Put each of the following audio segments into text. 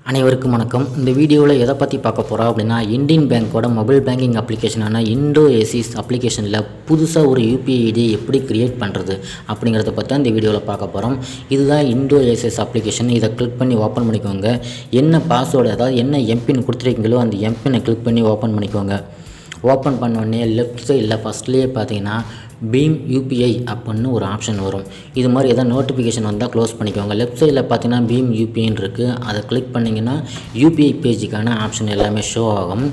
அனைவருக்கும் வணக்கம். இந்த வீடியோவில் எதை பற்றி பார்க்க போகிறோம் அப்படின்னா, இந்தியன் பேங்க்கோட மொபைல் பேங்கிங் அப்ளிகேஷனான இண்டோஏசிஸ் அப்ளிகேஷனில் புதுசாக ஒரு யூபிஐ ஐடி எப்படி க்ரியேட் பண்ணுறது அப்படிங்கிறத பற்றி இந்த வீடியோவில் பார்க்க போகிறோம். இதுதான் இண்டோஏசிஸ் அப்ளிகேஷன். இதை கிளிக் பண்ணி ஓப்பன் பண்ணிக்கோங்க. என்ன பாஸ்வேர்டு, அதாவது என்ன எம்பின் கொடுத்துருக்கீங்களோ அந்த எம்பினை கிளிக் பண்ணி ஓப்பன் பண்ணிக்கோங்க. ஓப்பன் பண்ணோடனே லெஃப்ட் சைடில் ஃபஸ்ட்லேயே பார்த்தீங்கன்னா பீம் யூபிஐ அப்படின்னு ஒரு ஆப்ஷன் வரும். இது மாதிரி எதாவது நோட்டிஃபிகேஷன் வந்தால் க்ளோஸ் பண்ணிக்கோங்க. லெஃப்ட் சைடில் பார்த்தீங்கன்னா பீம் யூபிஐன்னு இருக்குது. அதை கிளிக் பண்ணிங்கன்னா யூபிஐ பேஜுக்கான ஆப்ஷன் எல்லாமே ஷோ ஆகும்.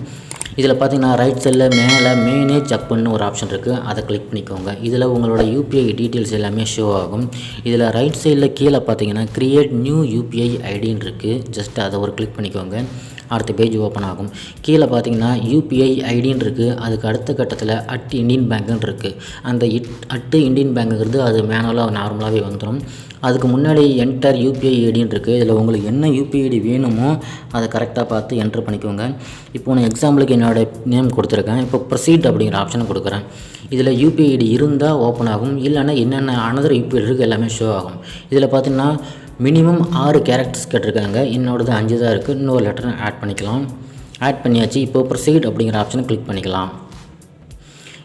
இதில் பார்த்தீங்கன்னா ரைட் சைடில் மேலே மேனேஜ் அப்புன்னு ஒரு ஆப்ஷன் இருக்குது. அதை கிளிக் பண்ணிக்கோங்க. இதில் உங்களோட யூபிஐ டீட்டெயில்ஸ் எல்லாமே ஷோ ஆகும். இதில் ரைட் சைடில் கீழே பார்த்தீங்கன்னா க்ரியேட் நியூ யூபிஐ ஐடின்னு இருக்குது. ஜஸ்ட் அதை ஒரு கிளிக் பண்ணிக்கோங்க. அடுத்த பேஜ் ஓப்பன் ஆகும். கீழே பார்த்தீங்கன்னா யூபிஐ ஐடின்னு இருக்குது. அதுக்கு அடுத்த கட்டத்தில் இந்தியன் பேங்க்குன்னு இருக்குது. அந்த இந்தியன் பேங்க்குங்கிறது அது மேனுவலாக நார்மலாகவே வந்துடும். அதுக்கு முன்னாடி என்டர் யூபிஐ ஐடின்னு இருக்குது. இதில் உங்களுக்கு என்ன யூபிஐ ஐடி வேணுமோ அதை கரெக்டாக பார்த்து என்ட்ரு பண்ணிக்கோங்க. இப்போ நான் எக்ஸாம்பிளுக்கு என்னோடய நேம் கொடுத்துருக்கேன். இப்போ ப்ரொசீட் அப்படிங்கிற ஆப்ஷனை கொடுக்குறேன். இதில் யூபிஐ ஐடி இருந்தால் ஓப்பன் ஆகும், இல்லைன்னா என்னென்ன அனதர் யூபிஐ இருக்குது எல்லாமே ஷோ ஆகும். இதில் பார்த்தீங்கன்னா மினிமம் 6 கேரக்டர்ஸ் கேட்டிருக்காங்க. என்னோடது 5 தான் இருக்குது. இன்னொரு லெட்டர் ஆட் பண்ணிக்கலாம். ஆட் பண்ணியாச்சு. இப்போ ப்ரொசீட் அப்படிங்கிற ஆப்ஷனை கிளிக் பண்ணிக்கலாம்.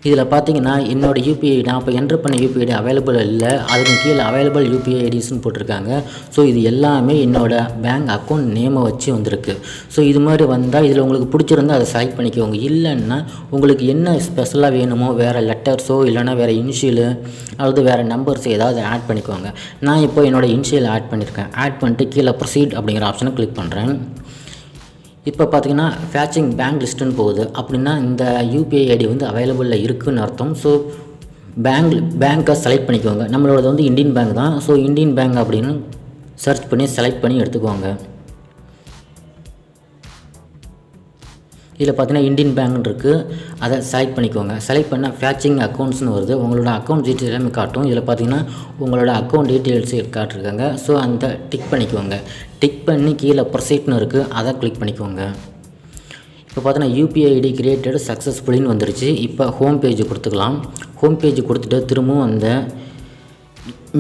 இதில் பார்த்தீங்கன்னா என்னோடய யூபிஐ நான் இப்போ என்ட்ரு பண்ண யூபிஐ ஐடி அவைலபிள் இல்லை. அதுக்கு கீழே அவைலபிள் யூபிஐ ஐடிஸ்ன்னு போட்டிருக்காங்க. ஸோ இது எல்லாமே என்னோடய பேங்க் அக்கௌண்ட் நேமை வச்சு வந்திருக்கு. ஸோ இது மாதிரி வந்தால் இதில் உங்களுக்கு பிடிச்சிருந்தால் அதை செலக்ட் பண்ணிக்கோங்க. இல்லைன்னா உங்களுக்கு என்ன ஸ்பெஷலாக வேணுமோ வேறு லெட்டர்ஸோ இல்லைனா வேறு இனிஷியலு அல்லது வேறு நம்பர்ஸ் ஏதாவது ஆட் பண்ணிக்கோங்க. நான் இப்போ என்னோடய இனிஷியல் ஆட் பண்ணியிருக்கேன். ஆட் பண்ணிட்டு கீழே ப்ரொசீட் அப்படிங்கிற ஆப்ஷனை கிளிக் பண்ணுறேன். இப்போ பார்த்தீங்கன்னா ஃபேச்சிங் பேங்க் லிஸ்ட்டுன்னு போகுது. அப்படின்னா இந்த யூபிஐ ஐடி வந்து அவைலபிளில் இருக்குதுன்னு அர்த்தம். ஸோ பேங்க்கை செலக்ட் பண்ணிக்கோங்க. நம்மளோடது வந்து இந்தியன் பேங்க் தான். ஸோ இந்தியன் பேங்க் அப்படின்னு சர்ச் பண்ணி செலக்ட் பண்ணி எடுத்துக்கோங்க. இதில் பார்த்தீங்கன்னா இந்தியன் பேங்க்னு இருக்குது. அதை செலக்ட் பண்ணிக்கோங்க. செலக்ட் பண்ணால் ஃபேச்சிங் அக்கௌண்ட்ஸ்னு வருது. உங்களோட அக்கௌண்ட் டீட்டெயில் எல்லாமே காட்டும். இதில் பார்த்தீங்கன்னா உங்களோட அக்கௌண்ட் டீட்டெயில்ஸ் காட்டிருக்காங்க. ஸோ அந்த டிக் பண்ணிக்கோங்க. டிக் பண்ணி கீழே ப்ரொசீட்னு இருக்குது. அதை கிளிக் பண்ணிக்கோங்க. இப்போ பார்த்தீங்கன்னா யூபிஐ ஐடி கிரியேட்டட் சக்ஸஸ்ஃபுல்லின்னு வந்துருச்சு. இப்போ ஹோம் பேஜ் கொடுத்துக்கலாம். ஹோம் பேஜ் கொடுத்துட்டு திரும்பவும் அந்த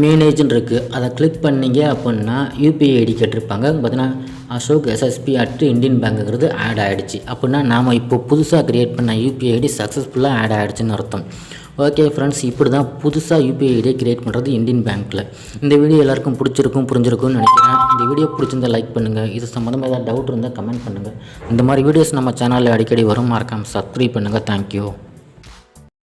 மேனேஜ்னு இருக்குது. அதை கிளிக் பண்ணிங்க அப்படின்னா யூபிஐ ஐடி கேட்டிருப்பாங்க. பார்த்தீங்கன்னா அசோக் எஸ்எஸ்பி இந்தியன் பேங்க்குங்கிறது ஆட் ஆகிடுச்சு. அப்படின்னா நாம் இப்போ புதுசாக க்ரியேட் பண்ண யூபிஐ ஐடி சக்ஸஸ்ஃபுல்லாக ஆட் ஆகிடுச்சின்னு அர்த்தம். ஓகே ஃப்ரெண்ட்ஸ், இப்படி தான் புதுசாக யூபிஐ ஐடியை க்ரியேட் பண்ணுறது இந்தியன் பேங்க்கில். இந்த வீடியோ எல்லாருக்கும் புரிஞ்சிருக்கும்னு நினைக்கிறேன். இந்த வீடியோ பிடிச்சிருந்தால் லைக் பண்ணுங்கள். இது சம்மந்தமாக ஏதாவது டவுட் இருந்தால் கமெண்ட் பண்ணுங்கள். இந்த மாதிரி வீடியோஸ் நம்ம சேனலில் அடிக்கடி வரும். மறக்காமல் சப்ஸ்கிரைப் பண்ணுங்கள். தேங்க்யூ.